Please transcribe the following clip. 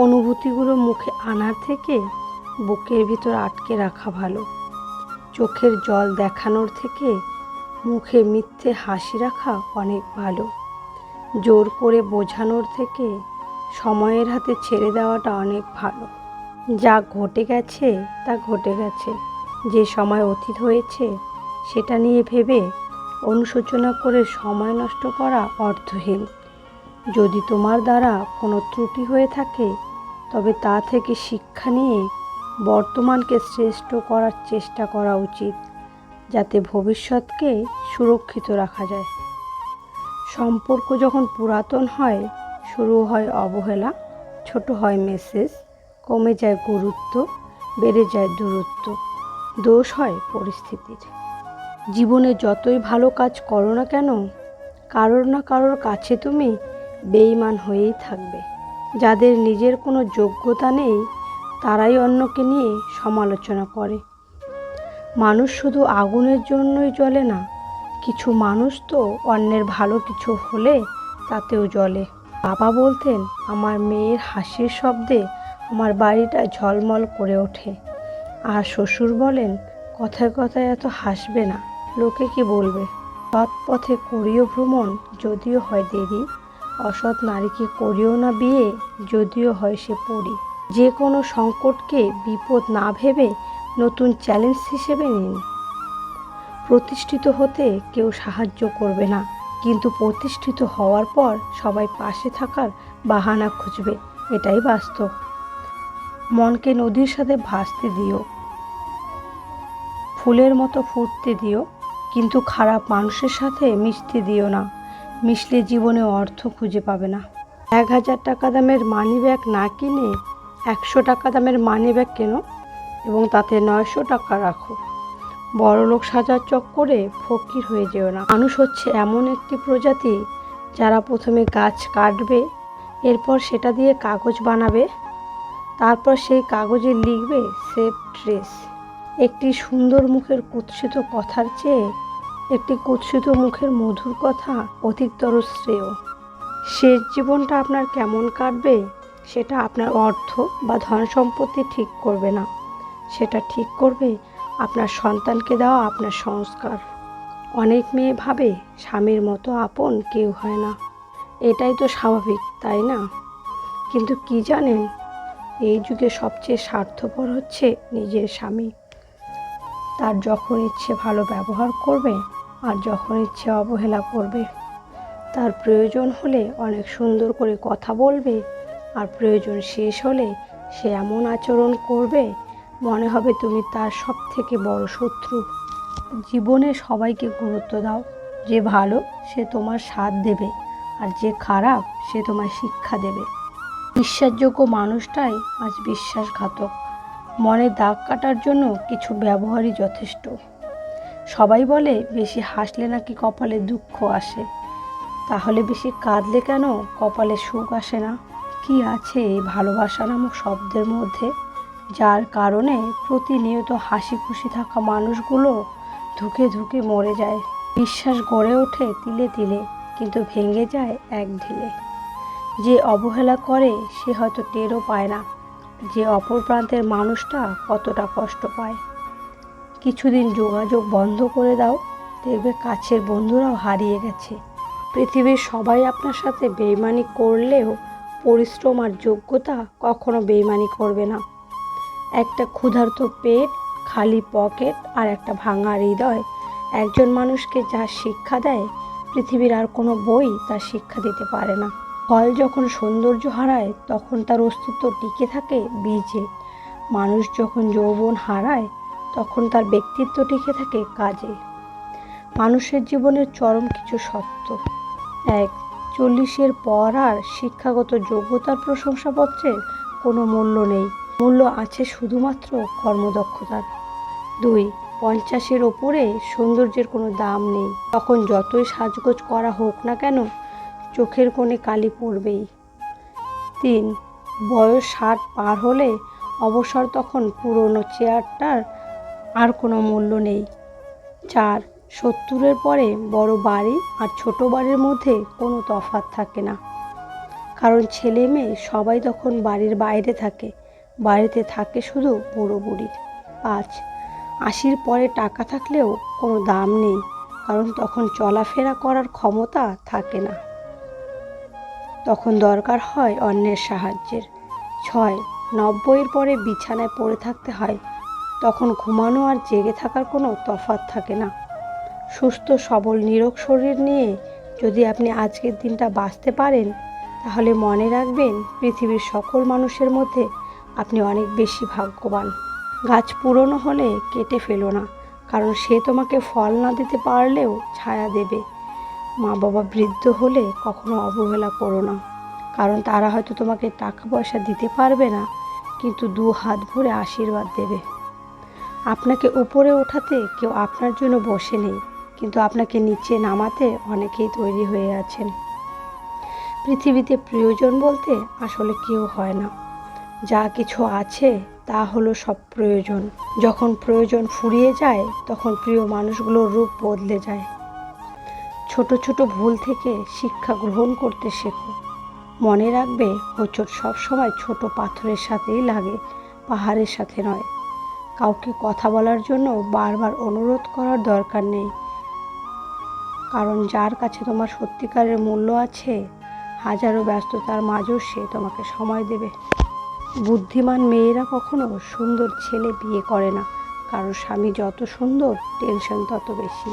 অনুভূতিগুলো মুখে আনার থেকে বুকের ভিতর আটকে রাখা ভালো। চোখের জল দেখানোর থেকে মুখে মিথ্যে হাসি রাখা অনেক ভালো। জোর করে বোঝানোর থেকে সময়ের হাতে ছেড়ে দেওয়াটা অনেক ভালো। যা ঘটে গেছে তা ঘটে গেছে। যে সময় অতীত হয়েছে সেটা নিয়ে ভেবে অনুশোচনা করে সময় নষ্ট করা অর্থহীন। যদি তোমার দ্বারা কোনো ত্রুটি হয়ে থাকে তবে তা থেকে শিক্ষা নিয়ে বর্তমানকে শ্রেষ্ঠ করার চেষ্টা করা উচিত, যাতে ভবিষ্যৎকে সুরক্ষিত রাখা যায়। সম্পর্ক যখন পুরাতন হয়, শুরু হয় অবহেলা, ছোট হয় মেসেজ, কমে যায় গুরুত্ব, বেড়ে যায় দূরত্ব। দোষ হয় পরিস্থিতির। জীবনে যতই ভালো কাজ করো না কেন, কারোর না কারোর কাছে তুমি বেঈমান হয়েই থাকবে। যাদের নিজের কোনো যোগ্যতা নেই তারাই অন্যকে নিয়ে সমালোচনা করে। মানুষ শুধু আগুনের জন্যই জ্বলে না, কিছু মানুষ তো অন্যের ভালো কিছু হলে তাতেও জ্বলে। বাবা বলতেন, আমার মেয়ের হাসির শব্দে আমার বাড়িটা ঝলমল করে ওঠে। আর শ্বশুর বলেন, কথায় কথায় এত হাসবে না, লোকে কি বলবে। সৎ পথে করিও ভ্রমণ, যদিও হয় দেরি। অসৎ নারীকে করিও না বিয়ে, যদিও হয় সে পরী। যে কোনো সংকটকে বিপদ না ভেবে নতুন চ্যালেঞ্জ হিসেবে নিন। প্রতিষ্ঠিত হতে কেউ সাহায্য করবে না, কিন্তু প্রতিষ্ঠিত হওয়ার পর সবাই পাশে থাকার বাহানা খুঁজবে, এটাই বাস্তব। মনকে নদীর সাথে ভাসতে দিও, ফুলের মতো ফুটতে দিও, কিন্তু খারাপ মানুষের সাথে মিশতে দিও না। মিশলে জীবনে অর্থ খুঁজে পাবে না। 1000 টাকা দামের মানি ব্যাগ না কিনে 100 টাকা দামের মানি ব্যাগ কেনো এবং তাতে 900 টাকা রাখো। বড়লোক সাজার চক্করে ফকির হয়ে যেও না। মানুষ হচ্ছে এমন একটি প্রজাতি যারা প্রথমে গাছ কাটবে, এরপর সেটা দিয়ে কাগজ বানাবে, তারপর সেই কাগজে লিখবে সেভ ট্রেস। একটি সুন্দর মুখের কুৎসিত কথার চেয়ে একটি কুৎসিত মুখের মধুর কথা অধিকতর শ্রেয়। শেষ জীবনটা আপনার কেমন কাটবে সেটা আপনার অর্থ বা ধন সম্পত্তি ঠিক করবে না, সেটা ঠিক করবে আপনার সন্তানকে দেওয়া আপনার সংস্কার। অনেক মেয়ে ভাবে স্বামীর মতো আপন কেউ হয় না, এটাই তো স্বাভাবিক, তাই না? কিন্তু কি জানেন, এই যুগে সবচেয়ে স্বার্থপর হচ্ছে নিজের স্বামী। তার যখন ইচ্ছে ভালো ব্যবহার করবে আর যখন ইচ্ছে অবহেলা করবে। তার প্রয়োজন হলে অনেক সুন্দর করে কথা বলবে, আর প্রয়োজন শেষ হলে সে এমন আচরণ করবে মনে হবে তুমি তার সবথেকে বড় শত্রু। জীবনে সবাইকে গুরুত্ব দাও। যে ভালো সে তোমার সাথ দেবে, আর যে খারাপ সে তোমার শিক্ষা দেবে। বিশ্বাসযোগ্য মানুষটাই আজ বিশ্বাসঘাতক। মনে দাগ কাটার জন্য কিছু ব্যবহারই যথেষ্ট। সবাই বলে বেশি হাসলে নাকি কপালে দুঃখ আসে, তাহলে বেশি কাঁদলে কেন কপালে সুখ আসে না? কি আছে এই ভালোবাসা নামক শব্দের মধ্যে, যার কারণে প্রতিনিয়ত হাসি খুশি থাকা মানুষগুলো ধুকে ধুকে মরে যায়। বিশ্বাস গড়ে ওঠে তিলে তিলে, কিন্তু ভেঙে যায় এক ঢিলে। যে অবহেলা করে সে হয়তো টেরও পায় না যে অপর প্রান্তের মানুষটা কতটা কষ্ট পায়। কিছুদিন যোগাযোগ বন্ধ করে দাও, দেখবে কাছের বন্ধুরাও হারিয়ে গেছে। পৃথিবীর সবাই আপনার সাথে বেইমানি করলেও পরিশ্রম আর যোগ্যতা কখনো বেইমানি করবে না। একটা ক্ষুধার্ত পেট, খালি পকেট আর একটা ভাঙা হৃদয় একজন মানুষকে যা শিক্ষা দেয়, পৃথিবীর আর কোনো বই তার শিক্ষা দিতে পারে না। ফল যখন সৌন্দর্য হারায় তখন তার অস্তিত্ব টিকে থাকে বীজে। মানুষ যখন যৌবন হারায় তখন তার ব্যক্তিত্ব টিকে থাকে কাজে। মানুষের জীবনের চরম কিছু সত্য। 1. 40-এর পর আর শিক্ষাগত যোগ্যতার প্রশংসাপত্রের কোনো মূল্য নেই, মূল্য আছে শুধুমাত্র কর্মদক্ষতার। 2. 50-এর ওপরে সৌন্দর্যের কোনো দাম নেই, তখন যতই সাজগোজ করা হোক না কেন চোখের কোণে কালি পড়বেই। 3. বয়স 60 পার হলে অবসর, তখন পুরনো চেয়ারটার আর কোনো মূল্য নেই। 4. 70-এর পরে বড় বাড়ি আর ছোট বাড়ির মধ্যে কোনো তফাৎ থাকে না, কারণ ছেলে মেয়ে সবাই তখন বাড়ির বাইরে থাকে, বাড়িতে থাকে শুধু বুড়ো বুড়ি। 5, 80 পরে টাকা থাকলেও কোনো দাম নেই, কারণ তখন চলাফেরা করার ক্ষমতা থাকে না, তখন দরকার হয় অন্যের সাহায্যের। 6, 90 পরে বিছানায় পড়ে থাকতে হয়, তখন ঘুমানো আর জেগে থাকার কোনো তফাৎ থাকে না। সুস্থ সবল নিরোগ শরীর নিয়ে যদি আপনি আজকের দিনটা বাঁচতে পারেন, তাহলে মনে রাখবেন পৃথিবীর সকল মানুষের মধ্যে আপনি অনেক বেশি ভাগ্যবান। গাছ পুরনো হলে কেটে ফেলো না, কারণ সে তোমাকে ফল না দিতে পারলেও ছায়া দেবে। মা বাবা বৃদ্ধ হলে কখনো অবহেলা করো না, কারণ তারা হয়তো তোমাকে টাকা পয়সা দিতে পারবে না, কিন্তু 2 হাত ভরে আশীর্বাদ দেবে। আপনাকে উপরে ওঠাতে কেউ আপনার জন্য বসে নেই, কিন্তু আপনাকে নিচে নামাতে অনেকেই তৈরি হয়ে আছেন। পৃথিবীতে প্রিয়জন বলতে আসলে কেউ হয় না, যা কিছু আছে তা হলো সব প্রয়োজন। যখন প্রয়োজন ফুরিয়ে যায়, তখন প্রিয় মানুষগুলোর রূপ বদলে যায়। ছোট ছোট ভুল থেকে শিক্ষা গ্রহণ করতে শেখো। মনে রাখবে, হোঁচট সবসময় ছোট পাথরের সাথেই লাগে, পাহাড়ের সাথে নয়। কাউকে কথা বলার জন্য বারবার অনুরোধ করার দরকার নেই, কারণ যার কাছে তোমার সত্যিকারের মূল্য আছে, হাজারো ব্যস্ততার মাঝেও সে তোমাকে সময় দেবে। বুদ্ধিমান মেয়েরা কখনো সুন্দর ছেলে বিয়ে করে না, কারণ স্বামী যত সুন্দর টেনশন তত বেশি।